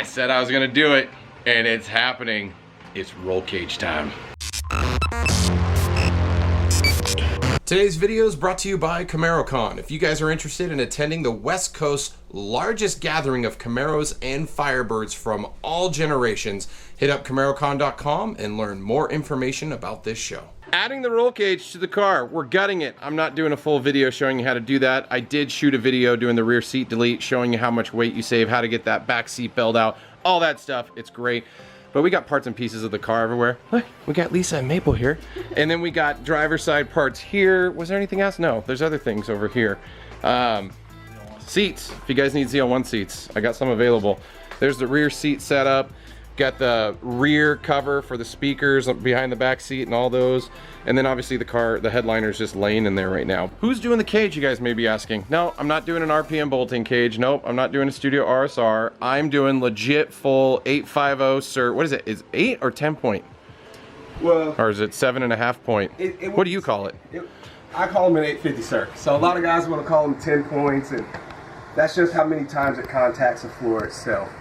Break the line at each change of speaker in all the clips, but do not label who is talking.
I said I was gonna do it, and it's happening. It's roll cage time. Today's video is brought to you by CamaroCon. If you guys are interested in attending the West Coast's largest gathering of Camaros and Firebirds from all generations, hit up CamaroCon.com and learn more information about this show. Adding the roll cage to the car, we're gutting it. I'm not doing a full video showing you how to do that. I did shoot a video doing the rear seat delete, showing you how much weight you save, how to get that back seat belt out, all that stuff. It's great. But we got parts and pieces of the car everywhere. Look, we got Lisa and Maple here. And then we got driver's side parts here. Was there anything else? No, there's other things over here. Seats, if you guys need ZL1 seats, I got some available. There's the rear seat setup. Got the rear cover for the speakers behind the back seat and all those. And then obviously the car, the headliner's just laying in there right now. Who's doing the cage, you guys may be asking? No, I'm not doing an RPM bolting cage. Nope, I'm not doing a Studio RSR. I'm doing legit full 850 cert. What is it? Is 8 or 10 point?
Well,
or is it 7.5 point? What do you call it?
I call them an 850 cert. So a lot of guys want to call them 10 points, and that's just how many times it contacts the floor itself.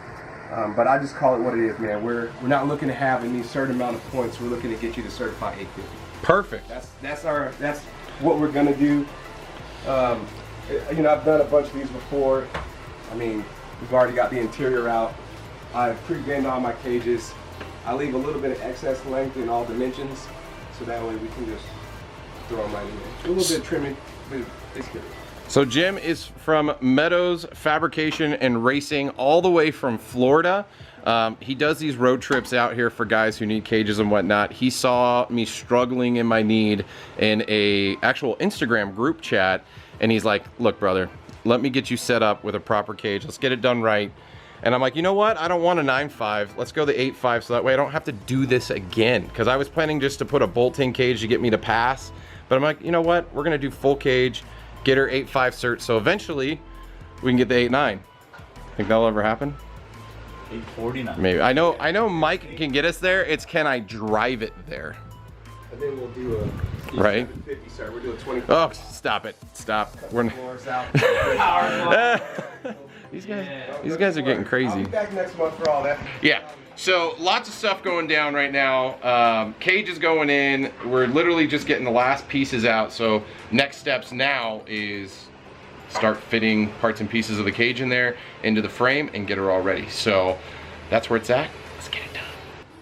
But I just call it what it is, man. We're not looking to have any certain amount of points. We're looking to get you to certify 850.
Perfect.
That's what we're gonna do. You know, I've done a bunch of these before. I mean, we've already got the interior out. I've pre-gamed all my cages. I leave a little bit of excess length in all dimensions, so that way we can just throw them right in there. A little bit of trimming, but it's good.
So Jim is from Meadows Fabrication and Racing, all the way from Florida. He does these road trips out here for guys who need cages and whatnot. He saw me struggling in my need in a actual Instagram group chat, and he's like, look brother, let me get you set up with a proper cage. Let's get it done right. And I'm like, you know what? I don't want a 9.5. Let's go the 8.5 so that way I don't have to do this again. Because I was planning just to put a bolt-in cage to get me to pass. But I'm like, you know what? We're gonna do full cage. Get her 8.5 cert, so eventually we can get the 8.9. Think that'll ever happen?
849.
Maybe. I know Mike can get us there. It's can I drive it there?
And then we'll do a
right.
50 cert. We're doing 20.
Oh, stop it! Stop. We're these guys are getting crazy.
I'll be back next month for all that.
Yeah. So lots of stuff going down right now. Cage is going in. We're literally just getting the last pieces out. So next steps now is start fitting parts and pieces of the cage in there into the frame and get her all ready. So that's where it's at. Let's get it done.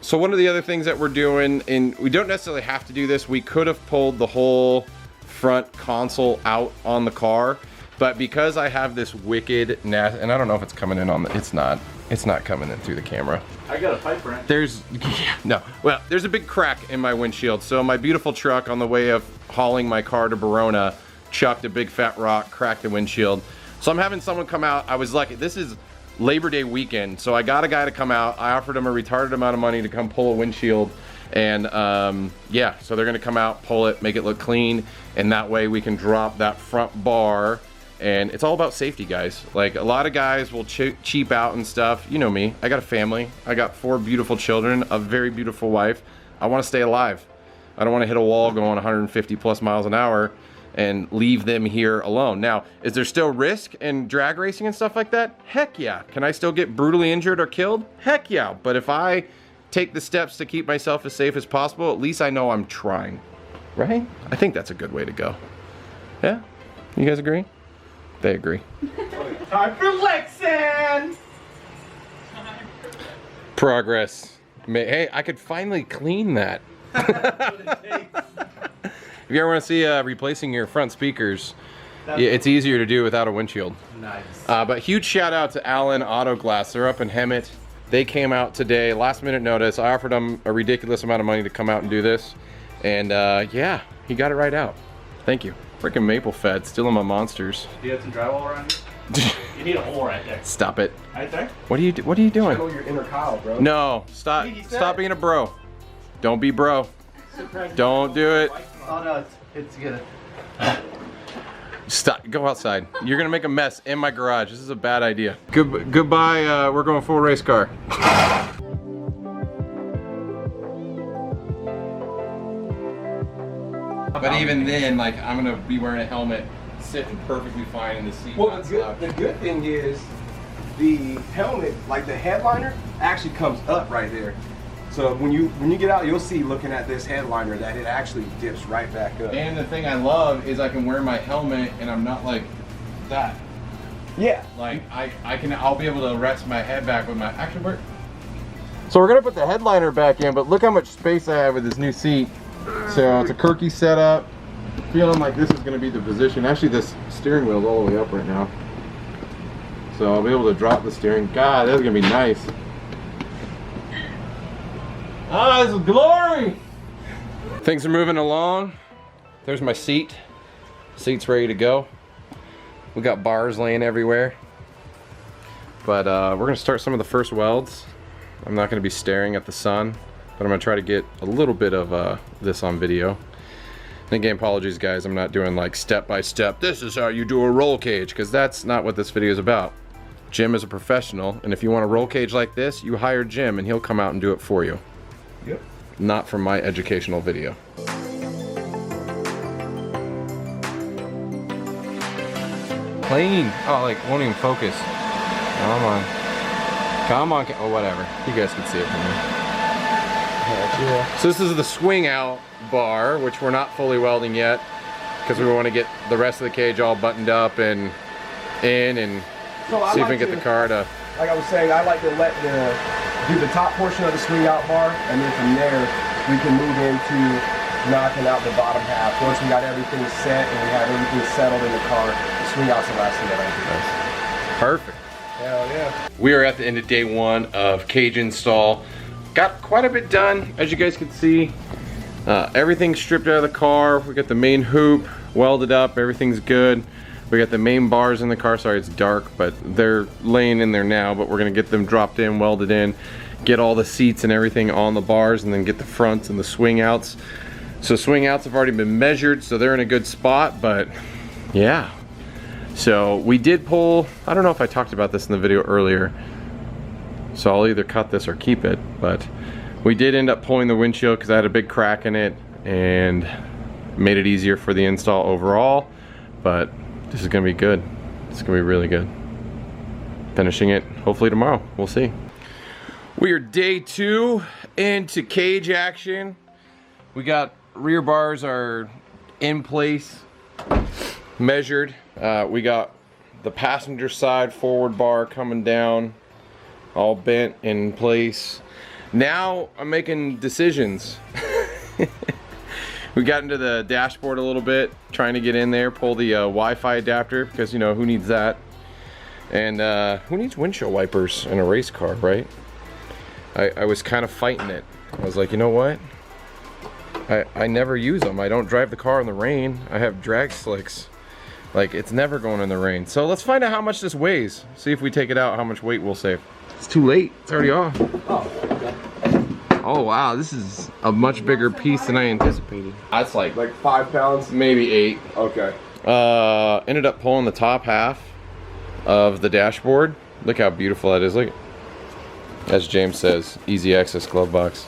So one of the other things that we're doing, and we don't necessarily have to do this, we could have pulled the whole front console out on the car, but because I have this wicked and I don't know if it's coming in on the, it's not coming in through the camera.
I got a pipe wrench.
There's a big crack in my windshield. So my beautiful truck, on the way of hauling my car to Verona, chucked a big fat rock, cracked the windshield. So I'm having someone come out. I was lucky. This is Labor Day weekend, so I got a guy to come out. I offered him a retarded amount of money to come pull a windshield. And yeah, so they're gonna come out, pull it, make it look clean, and that way we can drop that front bar. And it's all about safety, guys. Like, a lot of guys will cheap out and stuff. You know me, I got a family. I got 4 beautiful children, a very beautiful wife. I wanna stay alive. I don't wanna hit a wall going 150 plus miles an hour and leave them here alone. Now, is there still risk in drag racing and stuff like that? Heck yeah. Can I still get brutally injured or killed? Heck yeah. But if I take the steps to keep myself as safe as possible, at least I know I'm trying, right? I think that's a good way to go. Yeah, you guys agree? They agree.
Time for Lexan!
Progress. Hey, I could finally clean that. If you ever want to see replacing your front speakers, it's easier to do without a windshield.
Nice.
But huge shout out to Allen Auto Glass. They're up in Hemet. They came out today, last minute notice. I offered them a ridiculous amount of money to come out and do this. And yeah, he got it right out. Thank you. Freaking Maple Fed, stealing my monsters.
Do you have some drywall around here? You need a hole right there.
Stop it.
Right there?
What are you doing?
Channel your inner Kyle, bro.
No, stop being a bro. Don't be bro. Don't do it.
Oh no, it's good.
Stop, go outside. You're gonna make a mess in my garage. This is a bad idea. Goodbye, we're going full race car. But even then, like, I'm gonna be wearing a helmet, sitting perfectly fine in the seat.
Well, the good thing is, the helmet, like the headliner, actually comes up right there. So when you get out, you'll see looking at this headliner that it actually dips right back up.
And the thing I love is I can wear my helmet and I'm not like that.
Yeah.
Like I'll be able to rest my head back with my So we're gonna put the headliner back in, but look how much space I have with this new seat. So it's a Kirky setup. Feeling like this is gonna be the position. Actually, this steering wheel's all the way up right now. So I'll be able to drop the steering. God, that's gonna be nice. Ah, this is glory! Things are moving along. There's my seat. Seat's ready to go. We got bars laying everywhere. But we're gonna start some of the first welds. I'm not gonna be staring at the sun, but I'm gonna try to get a little bit of this on video. And again, apologies guys, I'm not doing like step by step, this is how you do a roll cage, because that's not what this video is about. Jim is a professional, and if you want a roll cage like this, you hire Jim and he'll come out and do it for you.
Yep.
Not from my educational video. Clean. Oh, like won't even focus. Come on. Come on. Oh, whatever. You guys can see it from here. So this is the swing out bar, which we're not fully welding yet, because we want to get the rest of the cage all buttoned up and in and see if we can get the car to.
Like I was saying, I like to do the top portion of the swing out bar, and then from there we can move into knocking out the bottom half. Once we got everything set and we have everything settled in the car, the swing out's the last thing that I do.
Perfect.
Hell yeah.
We are at the end of day one of cage install. Got quite a bit done, as you guys can see. Everything's stripped out of the car. We got the main hoop welded up, everything's good. We got the main bars in the car. Sorry, it's dark, but they're laying in there now, but we're gonna get them dropped in, welded in, get all the seats and everything on the bars, and then get the fronts and the swing outs. So swing outs have already been measured, so they're in a good spot, but yeah. So we did pull, I don't know if I talked about this in the video earlier, so I'll either cut this or keep it, but we did end up pulling the windshield because I had a big crack in it and made it easier for the install overall, but this is gonna be good. It's gonna be really good. Finishing it hopefully tomorrow, we'll see. We are day 2 into cage action. We got rear bars are in place, measured. We got the passenger side forward bar coming down, all bent in place. Now I'm making decisions. We got into the dashboard a little bit, trying to get in there, pull the Wi-Fi adapter, because you know, who needs that? And who needs windshield wipers in a race car, right? I was kind of fighting it. I was like, you know what? I never use them. I don't drive the car in the rain. I have drag slicks. Like, it's never going in the rain. So let's find out how much this weighs. See if we take it out, how much weight we'll save. It's too late. It's already off. Oh wow, this is a much bigger piece than I anticipated. That's like
5 pounds?
maybe 8.
Okay.
Ended up pulling the top half of the dashboard. Look how beautiful that is. Look, as James says, easy access glove box.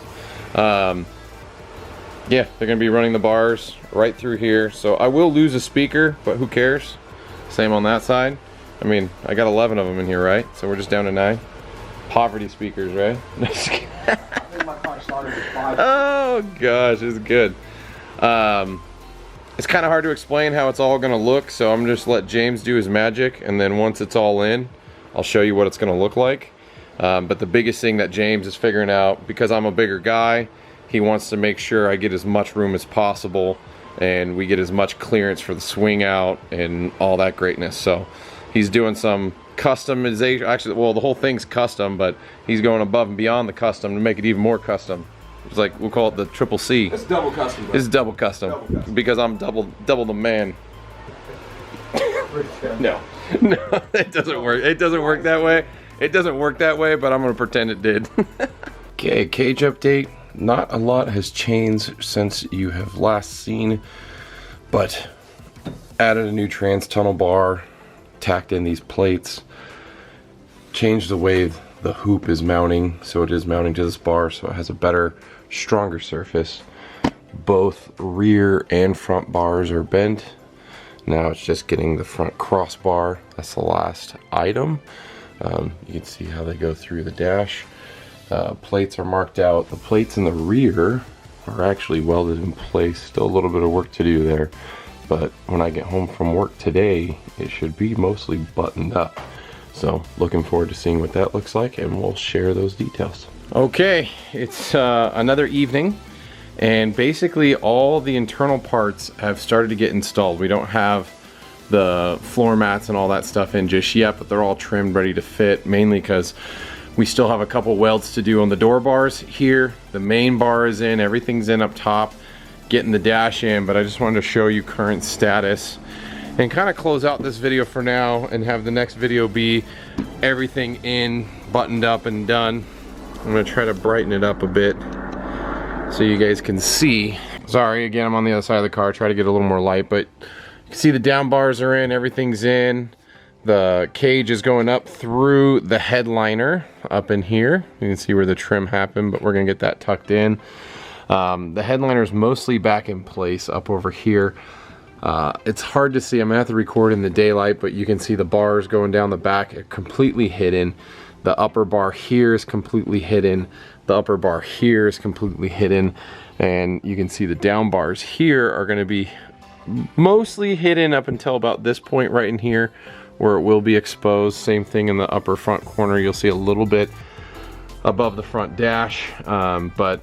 Yeah, they're gonna be running the bars right through here. So I will lose a speaker, but who cares? Same on that side. I mean, I got 11 of them in here, right? So we're just down to 9. Poverty speakers, right?
I think my car started with 5.
Oh gosh, it's good. It's kind of hard to explain how it's all gonna look, so I'm just let James do his magic, and then once it's all in, I'll show you what it's gonna look like. But the biggest thing that James is figuring out, because I'm a bigger guy, he wants to make sure I get as much room as possible and we get as much clearance for the swing out and all that greatness. So he's doing some customization. Actually, well, the whole thing's custom, but he's going above and beyond the custom to make it even more custom. It's like, we'll call it the triple C.
It's double custom.
It's double custom, because I'm double the man. No, it doesn't work. It doesn't work that way. It doesn't work that way, but I'm gonna pretend it did. Okay, cage update. Not a lot has changed since you have last seen, but added a new trans tunnel bar, tacked in these plates, changed the way the hoop is mounting, so it is mounting to this bar, so it has a better, stronger surface. Both rear and front bars are bent. Now it's just getting the front crossbar. That's the last item. You can see how they go through the dash. Plates are marked out. The plates in the rear are actually welded in place. Still a little bit of work to do there, but when I get home from work today, it should be mostly buttoned up. So looking forward to seeing what that looks like, and we'll share those details. Okay, it's another evening, and basically all the internal parts have started to get installed. We don't have the floor mats and all that stuff in just yet, but they're all trimmed, ready to fit, mainly because we still have a couple welds to do on the door bars here. The main bar is in, everything's in up top, getting the dash in, but I just wanted to show you current status and kind of close out this video for now and have the next video be everything in, buttoned up and done. I'm gonna try to brighten it up a bit so you guys can see. Sorry, again, I'm on the other side of the car, try to get a little more light, but you can see the down bars are in, everything's in. The cage is going up through the headliner up in here. You can see where the trim happened, but we're gonna get that tucked in. The headliner is mostly back in place up over here. It's hard to see. I'm gonna have to record in the daylight, but you can see the bars going down the back are completely hidden. The upper bar here is completely hidden. The upper bar here is completely hidden. And you can see the down bars here are gonna be mostly hidden up until about this point right in here, where it will be exposed. Same thing in the upper front corner. You'll see a little bit above the front dash, but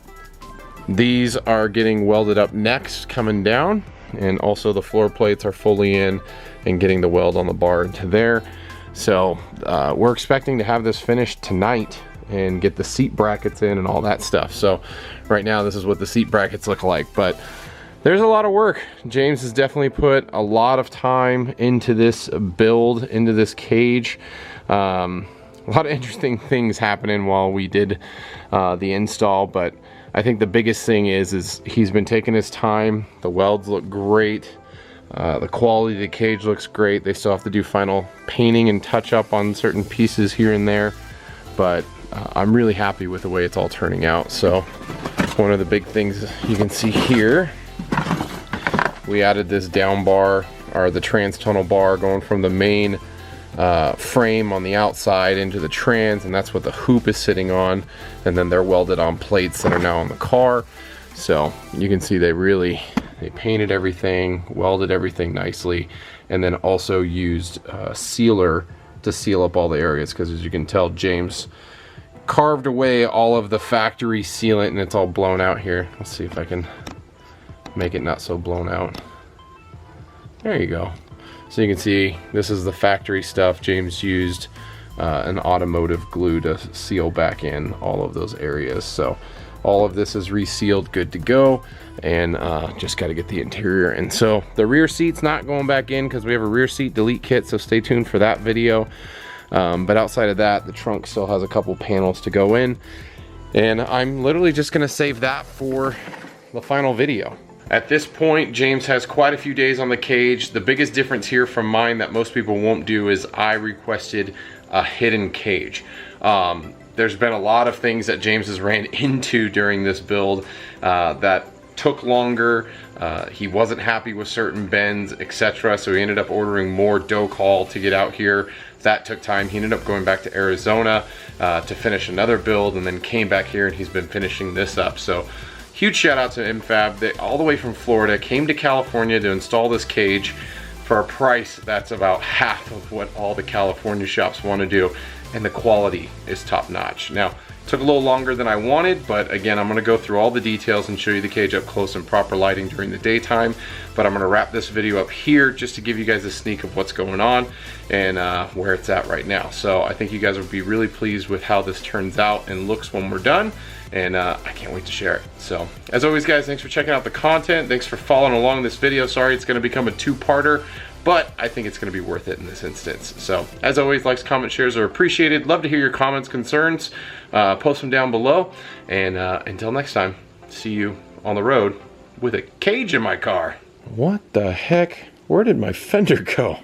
these are getting welded up next, coming down, and also the floor plates are fully in and getting the weld on the bar into there. So we're expecting to have this finished tonight and get the seat brackets in and all that stuff. So right now this is what the seat brackets look like, but there's a lot of work. James has definitely put a lot of time into this build, into this cage. A lot of interesting things happening while we did the install, but I think the biggest thing is he's been taking his time. The welds look great. The quality of the cage looks great. They still have to do final painting and touch up on certain pieces here and there, but I'm really happy with the way it's all turning out. So one of the big things you can see here, we added this down bar, or the trans tunnel bar, going from the main frame on the outside into the trans, and that's what the hoop is sitting on, and then they're welded on plates that are now on the car. So you can see they painted everything, welded everything nicely, and then also used sealer to seal up all the areas, because as you can tell, James carved away all of the factory sealant and it's all blown out here. Let's see if I can make it not so blown out. There you go. So you can see this is the factory stuff. James used an automotive glue to seal back in all of those areas. So all of this is resealed, good to go, and just got to get the interior in. So the rear seat's not going back in because we have a rear seat delete kit, so stay tuned for that video. But outside of that, the trunk still has a couple panels to go in, and I'm literally just gonna save that for the final video. At this point, James has quite a few days on the cage. The biggest difference here from mine that most people won't do is I requested a hidden cage. There's been a lot of things that James has ran into during this build that took longer. He wasn't happy with certain bends, etc. So he ended up ordering more doke haul to get out here. That took time. He ended up going back to Arizona to finish another build, and then came back here and he's been finishing this up. So huge shout out to MFab. They all the way from Florida came to California to install this cage for a price that's about half of what all the California shops want to do, and the quality is top notch. Now, took a little longer than I wanted, but again, I'm gonna go through all the details and show you the cage up close in proper lighting during the daytime. But I'm gonna wrap this video up here just to give you guys a sneak of what's going on and where it's at right now. So I think you guys will be really pleased with how this turns out and looks when we're done. And I can't wait to share it. So as always, guys, thanks for checking out the content. Thanks for following along this video. Sorry it's gonna become a two-parter, but I think it's gonna be worth it in this instance. So as always, likes, comments, shares are appreciated. Love to hear your comments, concerns. Post them down below. And until next time, see you on the road with a cage in my car. What the heck? Where did my fender go?